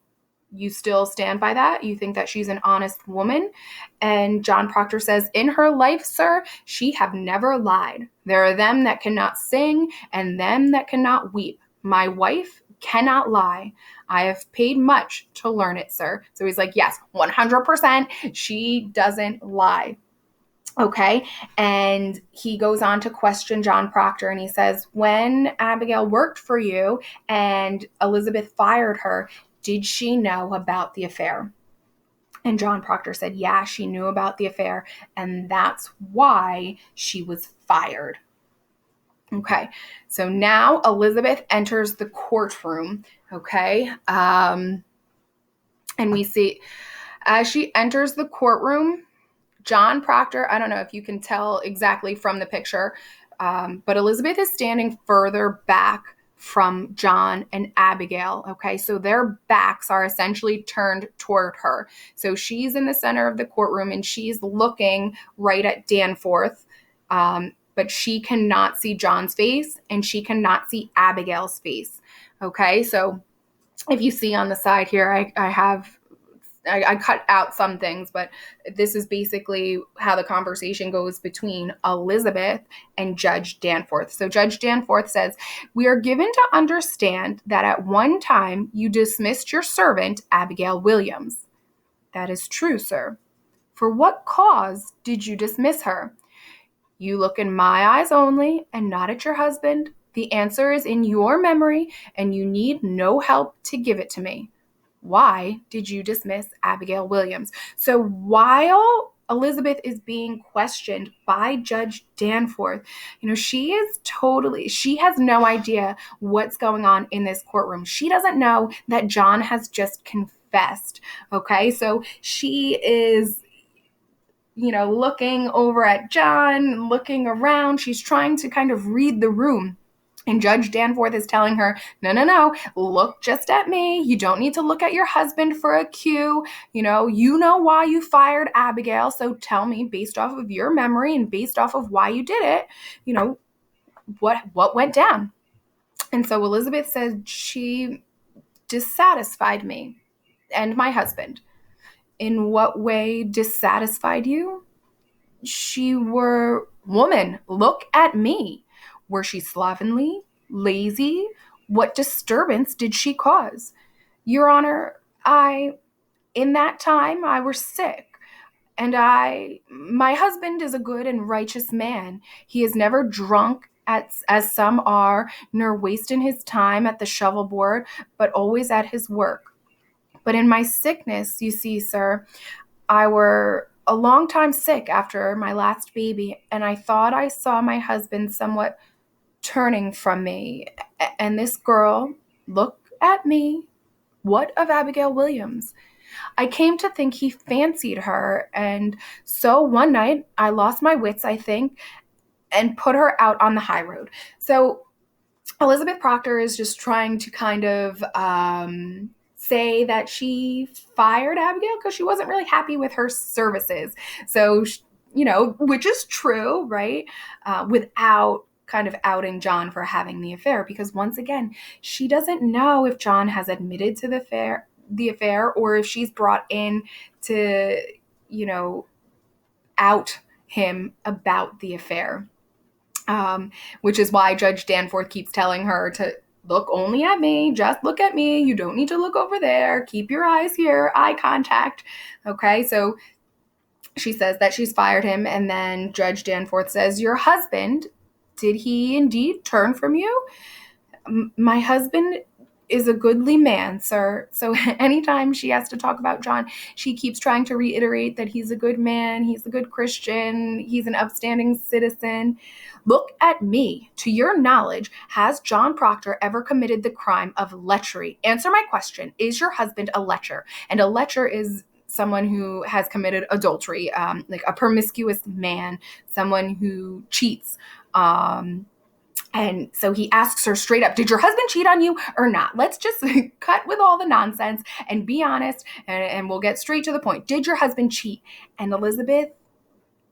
You still stand by that? You think that she's an honest woman? And John Proctor says, in her life, sir, she have never lied. There are them that cannot sing and them that cannot weep. My wife cannot lie. I have paid much to learn it, sir. So he's like, yes, 100%. She doesn't lie. Okay. And he goes on to question John Proctor, and he says, when Abigail worked for you and Elizabeth fired her, did she know about the affair? And John Proctor said, yeah, she knew about the affair, and that's why she was fired. Okay, so now Elizabeth enters the courtroom, okay? And we see, as she enters the courtroom, John Proctor, I don't know if you can tell exactly from the picture, but Elizabeth is standing further back from John and Abigail. Okay, so their backs are essentially turned toward her. So she's in the center of the courtroom and she's looking right at Danforth, but she cannot see John's face and she cannot see Abigail's face. Okay, so if you see on the side here, I cut out some things, but this is basically how the conversation goes between Elizabeth and Judge Danforth. So Judge Danforth says, we are given to understand that at one time you dismissed your servant, Abigail Williams. That is true, sir. For what cause did you dismiss her? You look in my eyes only and not at your husband. The answer is in your memory, and you need no help to give it to me. Why did you dismiss Abigail Williams? So while Elizabeth is being questioned by Judge Danforth, she has no idea what's going on in this courtroom. She doesn't know that John has just confessed. Okay, so she is looking over at John, looking around. She's trying to kind of read the room. And Judge Danforth is telling her, no, look just at me. You don't need to look at your husband for a cue. You know why you fired Abigail. So tell me, based off of your memory and based off of why you did it, what went down. And so Elizabeth said she dissatisfied me and my husband. In what way dissatisfied you? She were, woman, look at me. Were she slovenly, lazy? What disturbance did she cause? Your Honor, in that time, I were sick. And my husband is a good and righteous man. He is never drunk as some are, nor wasting his time at the shovel board, but always at his work. But in my sickness, you see, sir, I were a long time sick after my last baby, and I thought I saw my husband somewhat turning from me. And this girl, look at me. What of Abigail Williams? I came to think he fancied her, and so one night I lost my wits, I think, and put her out on the high road. So Elizabeth Proctor is just trying to kind of say that she fired Abigail because she wasn't really happy with her services. So, which is true, right? Without kind of outing John for having the affair, because once again, she doesn't know if John has admitted to the affair, or if she's brought in to, out him about the affair. Which is why Judge Danforth keeps telling her to look only at me, just look at me. You don't need to look over there. Keep your eyes here, eye contact. Okay, so she says that she's fired him, and then Judge Danforth says, your husband, did he indeed turn from you? My husband is a goodly man, sir. So anytime she has to talk about John, she keeps trying to reiterate that he's a good man, he's a good Christian, he's an upstanding citizen. Look at me. To your knowledge, has John Proctor ever committed the crime of lechery? Answer my question. Is your husband a lecher? And a lecher is someone who has committed adultery, like a promiscuous man, someone who cheats, And so he asks her straight up, did your husband cheat on you or not? Let's just cut with all the nonsense and be honest, and we'll get straight to the point. Did your husband cheat? And Elizabeth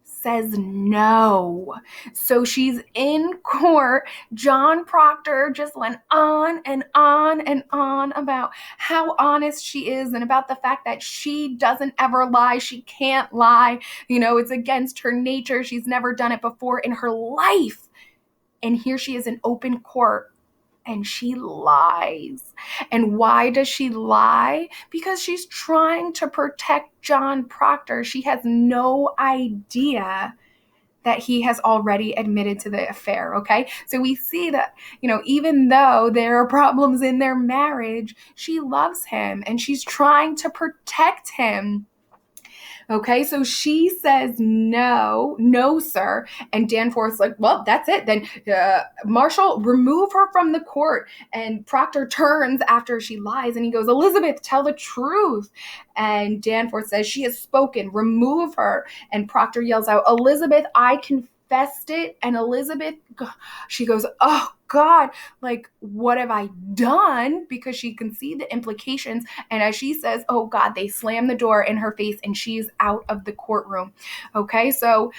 says no. So she's in court. John Proctor just went on and on and on about how honest she is and about the fact that she doesn't ever lie. She can't lie. It's against her nature. She's never done it before in her life. And here she is in open court, and she lies. And why does she lie? Because she's trying to protect John Proctor. She has no idea that he has already admitted to the affair, okay? So we see that, even though there are problems in their marriage, she loves him and she's trying to protect him. Okay, so she says, no, sir. And Danforth's like, well, that's it. Then Marshall, remove her from the court. And Proctor turns after she lies and he goes, Elizabeth, tell the truth. And Danforth says, she has spoken, remove her. And Proctor yells out, Elizabeth, I confessed it. And Elizabeth, she goes, oh God, like, what have I done? Because she can see the implications. And as she says, oh God, they slam the door in her face and she's out of the courtroom. Okay, so,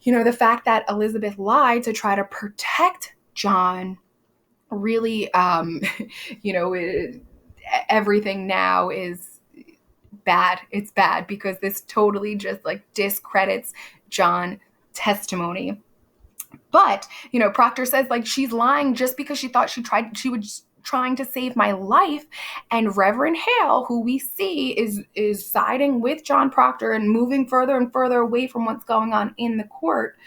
the fact that Elizabeth lied to try to protect John really, everything now is bad. It's bad because this totally just discredits John's testimony. But, Proctor says she's lying just because she thought she was trying to save my life. And Reverend Hale, who we see is siding with John Proctor and moving further and further away from what's going on in the court.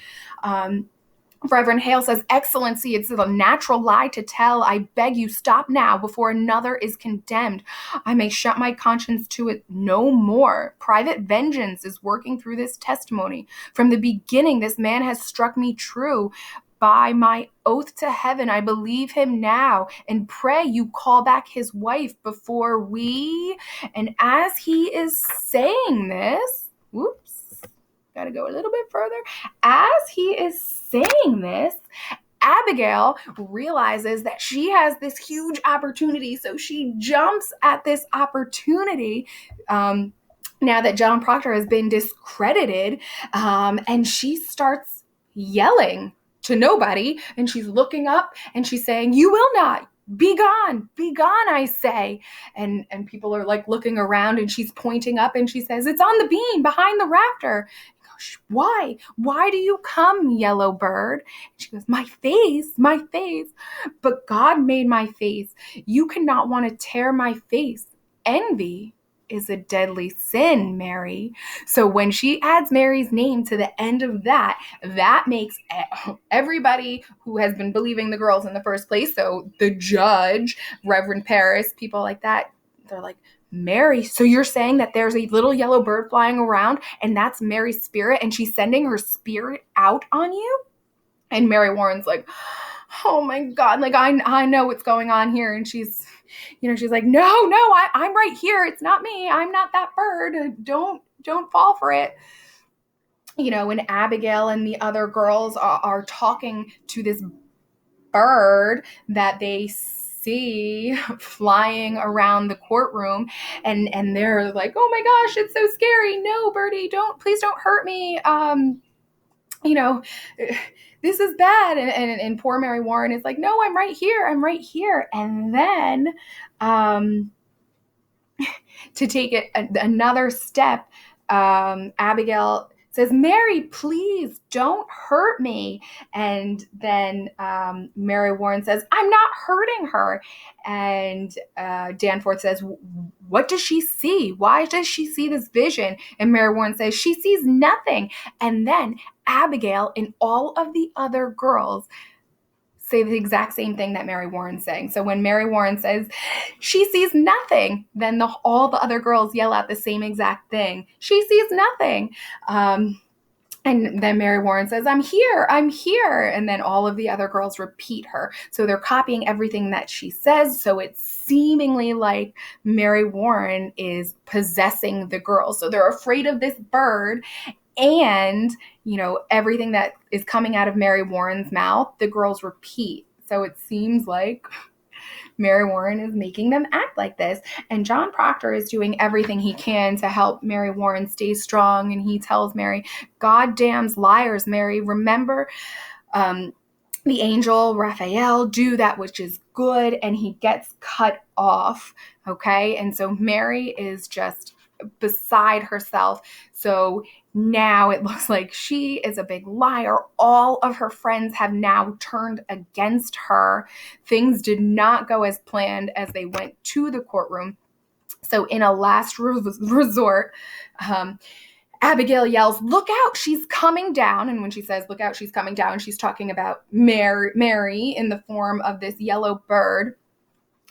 Reverend Hale says, Excellency, it's a natural lie to tell. I beg you, stop now before another is condemned. I may shut my conscience to it no more. Private vengeance is working through this testimony. From the beginning, this man has struck me true. By my oath to heaven, I believe him now, and pray you call back his wife before we. And as he is saying this, got to go a little bit further. As he is saying this, Abigail realizes that she has this huge opportunity. So she jumps at this opportunity now that John Proctor has been discredited, and she starts yelling to nobody, and she's looking up and she's saying, you will not. Be gone, I say. And people are looking around, and she's pointing up and she says, it's on the beam behind the rafter. Why? Why do you come, yellow bird? She goes, my face. But God made my face. You cannot want to tear my face. Envy is a deadly sin, Mary. So when she adds Mary's name to the end of that makes everybody who has been believing the girls in the first place, so the judge, Reverend Parris, people like that, they're like, Mary, so you're saying that there's a little yellow bird flying around and that's Mary's spirit and she's sending her spirit out on you? And Mary Warren's like, oh my God, I know what's going on here. And she's like, no, I'm right here. It's not me. I'm not that bird. Don't fall for it. And Abigail and the other girls are talking to this bird that they see flying around the courtroom, and they're like, oh my gosh, it's so scary. No, birdie, please don't hurt me. This is bad. And poor Mary Warren is like, no, I'm right here. And then to take it another step, Abigail says, Mary, please don't hurt me. And then Mary Warren says, I'm not hurting her. And Danforth says, what does she see? Why does she see this vision? And Mary Warren says, she sees nothing. And then Abigail and all of the other girls say the exact same thing that Mary Warren's saying. So when Mary Warren says she sees nothing, then all the other girls yell out the same exact thing. She sees nothing. And then Mary Warren says, I'm here. And then all of the other girls repeat her. So they're copying everything that she says. So it's seemingly like Mary Warren is possessing the girls. So they're afraid of this bird. And, everything that is coming out of Mary Warren's mouth, the girls repeat. So it seems like Mary Warren is making them act like this. And John Proctor is doing everything he can to help Mary Warren stay strong. And he tells Mary, God damns liars, Mary. Remember, the angel Raphael, do that which is good. And he gets cut off. Okay. And so Mary is just beside herself. So now it looks like she is a big liar. All of her friends have now turned against her. Things did not go as planned as they went to the courtroom. So in a last resort, Abigail yells, look out, she's coming down. And when she says, look out, she's coming down, she's talking about Mary in the form of this yellow bird.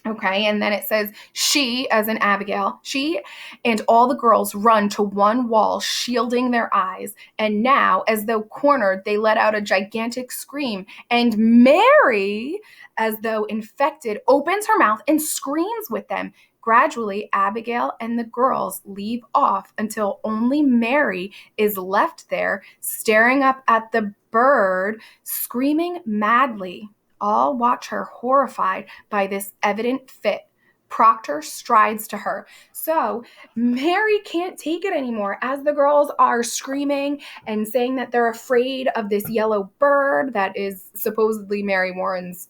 Okay, and then it says, she, as in Abigail, she and all the girls run to one wall, shielding their eyes. And now, as though cornered, they let out a gigantic scream. And Mary, as though infected, opens her mouth and screams with them. Gradually, Abigail and the girls leave off until only Mary is left there, staring up at the bird, screaming madly. All watch her horrified by this evident fit. Proctor strides to her. So Mary can't take it anymore. As the girls are screaming and saying that they're afraid of this yellow bird that is supposedly Mary Warren's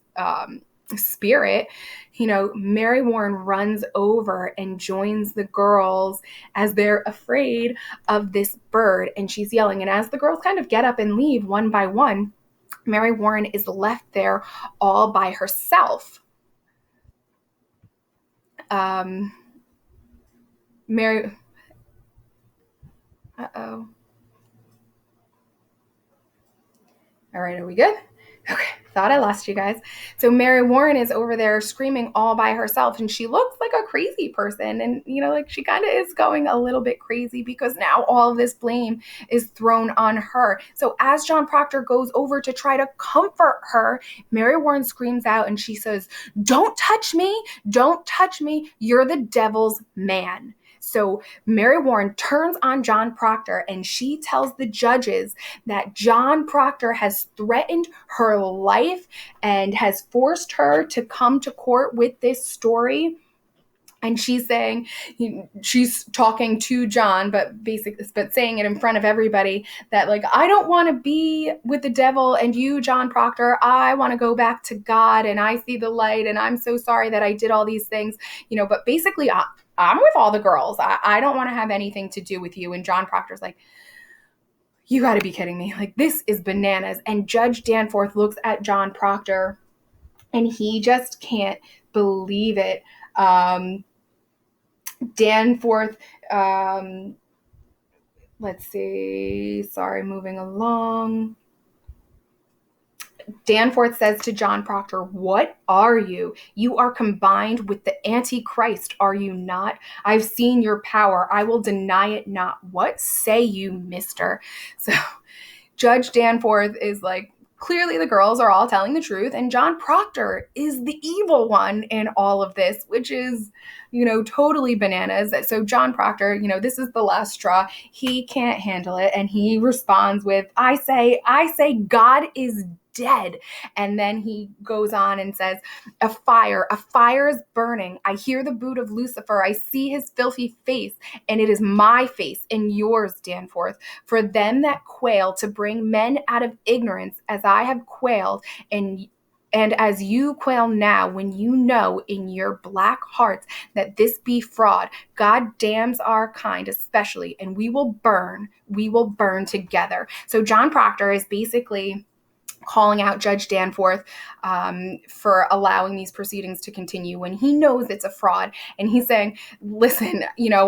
spirit, Mary Warren runs over and joins the girls as they're afraid of this bird. And she's yelling. And as the girls kind of get up and leave one by one, Mary Warren is left there all by herself. Mary, uh-oh. All right, are we good? Okay, thought I lost you guys. So Mary Warren is over there screaming all by herself, and she looks like a crazy person. And, she kind of is going a little bit crazy because now all of this blame is thrown on her. So as John Proctor goes over to try to comfort her, Mary Warren screams out and she says, don't touch me. Don't touch me. You're the devil's man. So Mary Warren turns on John Proctor and she tells the judges that John Proctor has threatened her life and has forced her to come to court with this story. And she's saying, she's talking to John, but saying it in front of everybody that, I don't want to be with the devil and you, John Proctor. I want to go back to God and I see the light and I'm so sorry that I did all these things, but basically I'm with all the girls. I don't want to have anything to do with you. And John Proctor's like, you got to be kidding me. This is bananas. And Judge Danforth looks at John Proctor and he just can't believe it. Danforth, let's see, sorry, moving along. Danforth says to John Proctor, what are you? You are combined with the Antichrist, are you not? I've seen your power. I will deny it not. What say you, mister? So Judge Danforth is like, clearly the girls are all telling the truth, and John Proctor is the evil one in all of this, which is, totally bananas. So John Proctor, this is the last straw. He can't handle it, and he responds with, I say, God is dead. And then he goes on and says, a fire is burning. I hear the boot of Lucifer. I see his filthy face, and it is my face and yours, Danforth. For them that quail to bring men out of ignorance, as I have quailed, and as you quail now, when you know in your black hearts that this be fraud, God damns our kind especially, and we will burn together. So John Proctor is basically calling out Judge Danforth for allowing these proceedings to continue when he knows it's a fraud. And he's saying, listen,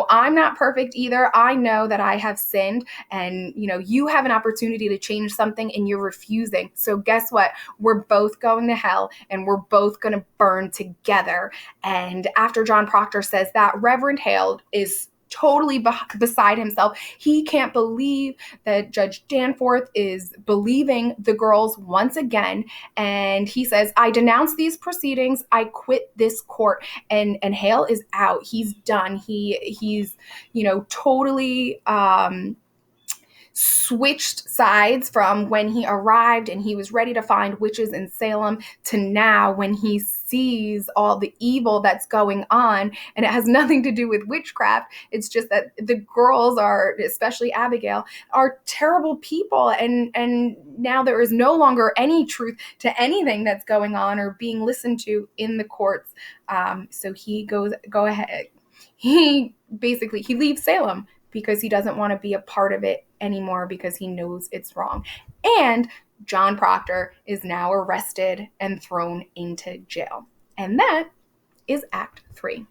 I'm not perfect either. I know that I have sinned, and, you have an opportunity to change something and you're refusing. So guess what? We're both going to hell and we're both going to burn together. And after John Proctor says that, Reverend Hale is totally beside himself. He can't believe that Judge Danforth is believing the girls once again. And he says, I denounce these proceedings. I quit this court. And Hale is out. He's done. He's, totally, switched sides from when he arrived and he was ready to find witches in Salem to now when he sees all the evil that's going on, and it has nothing to do with witchcraft. It's just that the girls are, especially Abigail, are terrible people, and now there is no longer any truth to anything that's going on or being listened to in the courts. So he he leaves Salem because he doesn't want to be a part of it anymore because he knows it's wrong. And John Proctor is now arrested and thrown into jail. And that is Act 3.